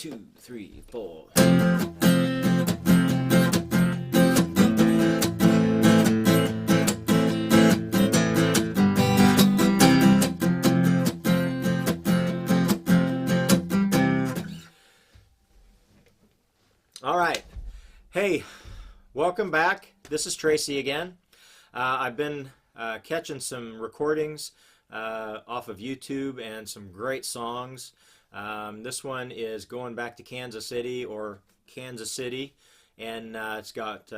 2, 3, 4. All right. Hey, welcome back. This is Tracy again. I've been catching some recordings off of YouTube and some great songs. This one is Going Back to Kansas City, or Kansas City, and it's got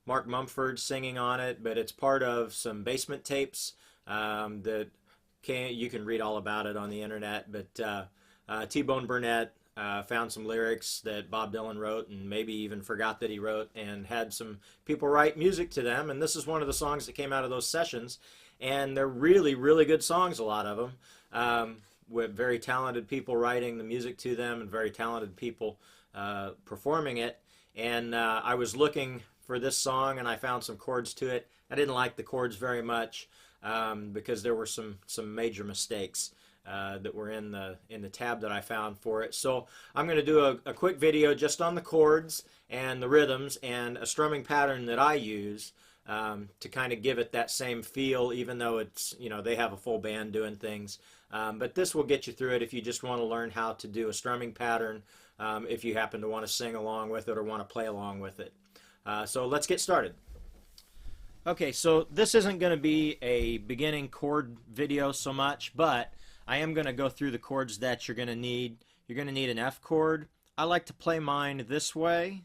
Mark Mumford singing on it, but it's part of some basement tapes that you can read all about it on the internet. But T-Bone Burnett found some lyrics that Bob Dylan wrote and maybe even forgot that he wrote, and had some people write music to them, and this is one of the songs that came out of those sessions, and they're really, really good songs, a lot of them, with very talented people writing the music to them and very talented people performing it. And I was looking for this song and I found some chords to it. I didn't like the chords very much because there were some major mistakes that were in the tab that I found for it. So I'm going to do a quick video just on the chords and the rhythms and a strumming pattern that I use to kind of give it that same feel, even though it's, you know, they have a full band doing things. But this will get you through it if you just want to learn how to do a strumming pattern, if you happen to want to sing along with it or want to play along with it. So let's get started. Okay, so this isn't going to be a beginning chord video so much, but I am going to go through the chords that you're going to need. You're going to need an F chord. I like to play mine this way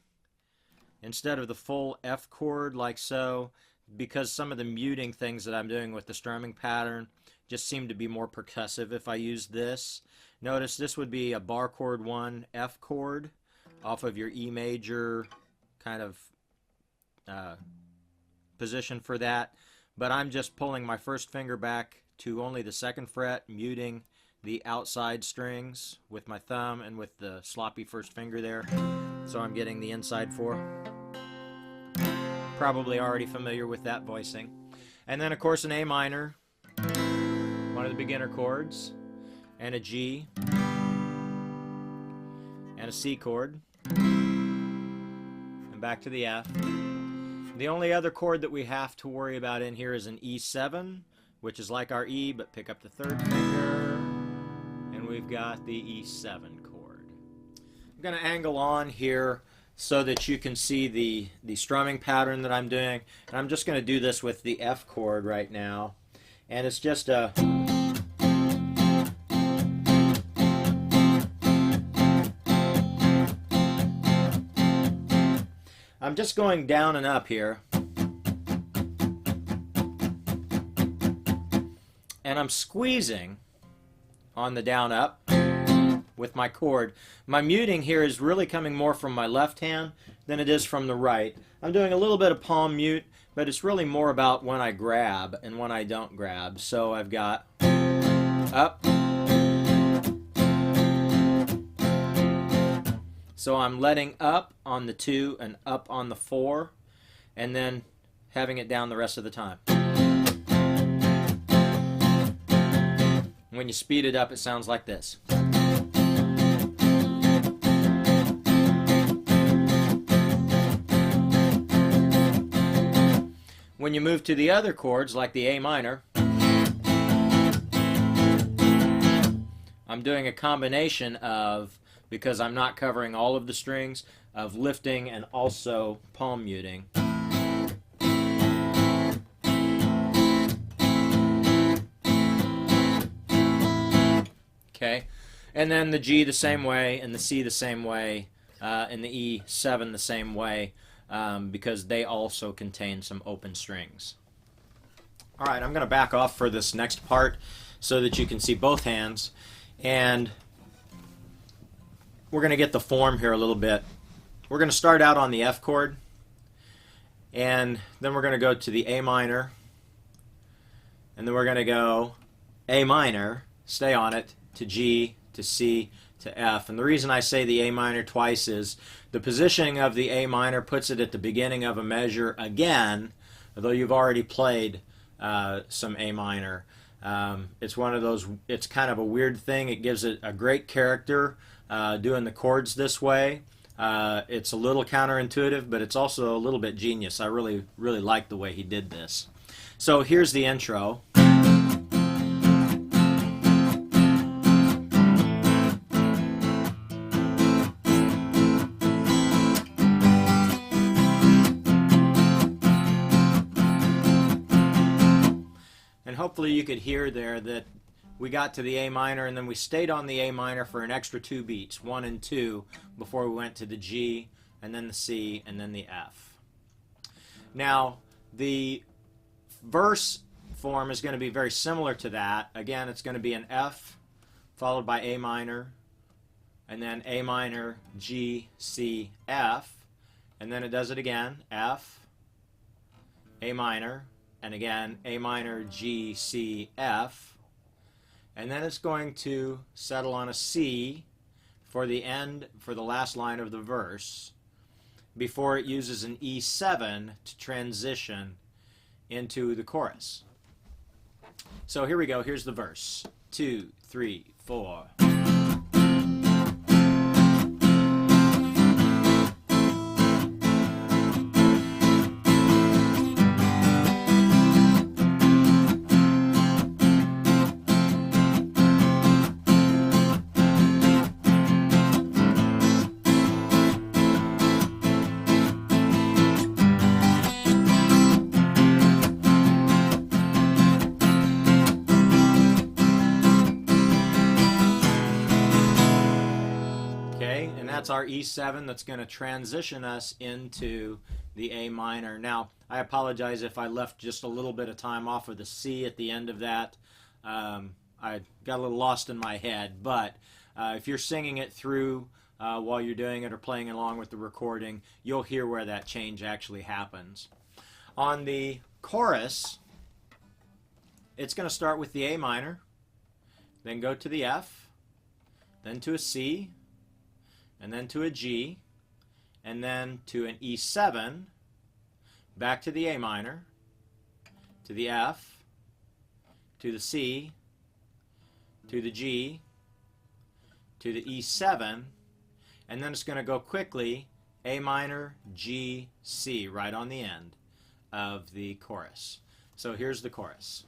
instead of the full F chord like so, because some of the muting things that I'm doing with the strumming pattern just seem to be more percussive if I use this. Notice this would be a bar chord 1 F chord off of your E major kind of position for that, but I'm just pulling my first finger back to only the 2nd fret, muting the outside strings with my thumb and with the sloppy first finger there, so I'm getting the inside 4. Probably already familiar with that voicing. And then of course an A minor, one of the beginner chords, and a G, and a C chord, and back to the F. The only other chord that we have to worry about in here is an E7, which is like our E, but pick up the 3rd finger, and we've got the E7 chord. I'm going to angle on here so that you can see the strumming pattern that I'm doing, and I'm just going to do this with the F chord right now, and it's just a I'm just going down and up here, and I'm squeezing on the down up with my chord. My muting here is really coming more from my left hand than it is from the right. I'm doing a little bit of palm mute, but it's really more about when I grab and when I don't grab. So I've got up. So I'm letting up on the 2 and up on the 4, and then having it down the rest of the time. When you speed it up, it sounds like this. When you move to the other chords, like the A minor, I'm doing a combination of, because I'm not covering all of the strings, of lifting and also palm muting. Okay, and then the G the same way, and the C the same way, and the E7 the same way, because they also contain some open strings. All right, I'm going to back off for this next part so that you can see both hands, and we're going to get the form here a little bit. We're going to start out on the F chord, and then we're going to go to the A minor, and then we're going to go A minor, stay on it, to G, to C, to F. And the reason I say the A minor twice is the positioning of the A minor puts it at the beginning of a measure again, although you've already played some A minor. It's one of those, it's kind of a weird thing. It gives it a great character doing the chords this way. It's a little counterintuitive, but it's also a little bit genius. I really like the way he did this. So here's the intro. And hopefully you could hear there that we got to the A minor, and then we stayed on the A minor for an extra 2 beats, 1 and 2, before we went to the G, and then the C, and then the F. Now, the verse form is going to be very similar to that. Again, it's going to be an F, followed by A minor, and then A minor, G, C, F, and then it does it again, F, A minor, and again, A minor, G, C, F, and then it's going to settle on a C for the end, for the last line of the verse, before it uses an E7 to transition into the chorus. So here we go, here's the verse. 2, 3, 4. That's our E7 that's going to transition us into the A minor. Now, I apologize if I left just a little bit of time off of the C at the end of that. I got a little lost in my head, but if you're singing it through while you're doing it or playing along with the recording, you'll hear where that change actually happens. On the chorus, it's going to start with the A minor, then go to the F, then to a C, and then to a G, and then to an E7, back to the A minor, to the F, to the C, to the G, to the E7, and then it's going to go quickly A minor, G, C, right on the end of the chorus. So here's the chorus.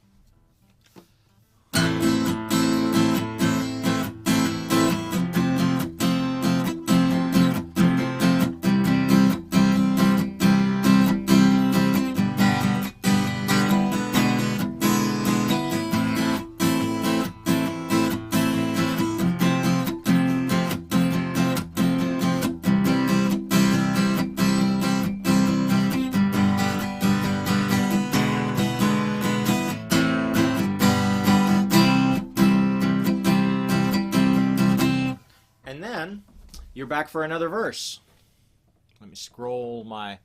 And then you're back for another verse. Let me scroll my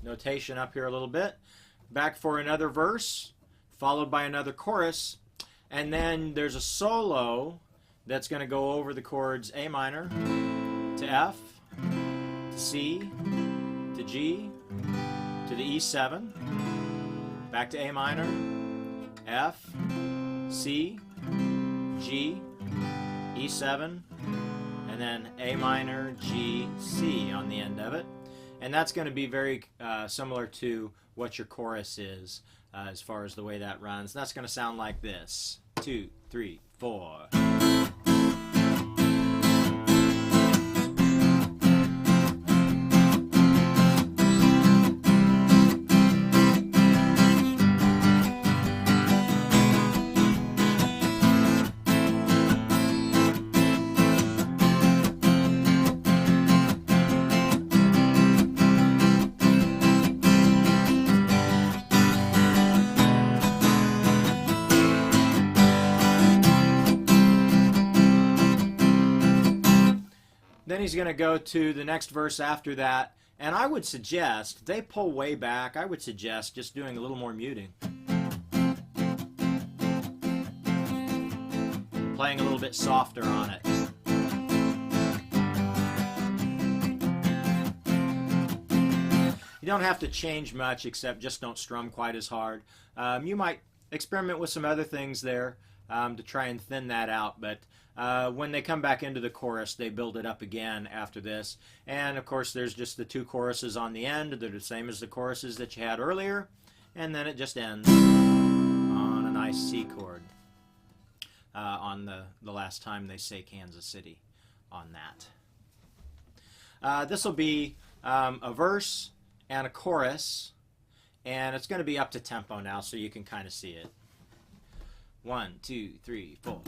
notation up here a little bit. Back for another verse, followed by another chorus, and then there's a solo that's going to go over the chords A minor to F, to C, to G, to the E7, back to A minor, F, C, G, E7, and then A minor, G, C on the end of it. And that's going to be very similar to what your chorus is as far as the way that runs. And that's going to sound like this. 2, 3, 4. Then he's going to go to the next verse after that, and I would suggest, if they pull way back, I would suggest just doing a little more muting. Playing a little bit softer on it. You don't have to change much, except just don't strum quite as hard. You might experiment with some other things there to try and thin that out, but When they come back into the chorus, they build it up again after this. And of course, there's just the two choruses on the end. They're the same as the choruses that you had earlier. And then it just ends on a nice C chord on the last time they say Kansas City on that. This will be a verse and a chorus, and it's going to be up to tempo now so you can kind of see it. 1, 2, 3, 4.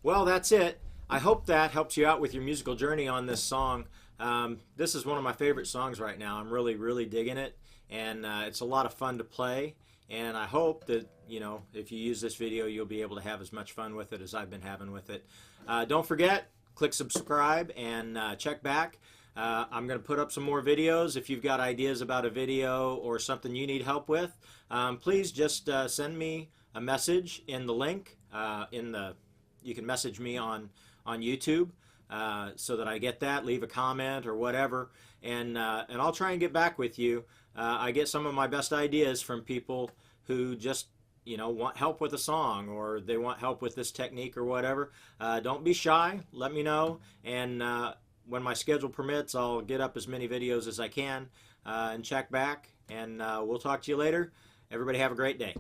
Well, that's it. I hope that helps you out with your musical journey on this song. This is one of my favorite songs right now. I'm really, really digging it, and it's a lot of fun to play. And I hope that, you know, if you use this video, you'll be able to have as much fun with it as I've been having with it. Don't forget, click subscribe and check back. I'm going to put up some more videos. If you've got ideas about a video or something you need help with, please just send me a message in the link you can message me on YouTube so that I get that. Leave a comment or whatever, and I'll try and get back with you. I get some of my best ideas from people who just, you know, want help with a song, or they want help with this technique or whatever. Don't be shy. Let me know, and when my schedule permits, I'll get up as many videos as I can and check back, and we'll talk to you later. Everybody have a great day.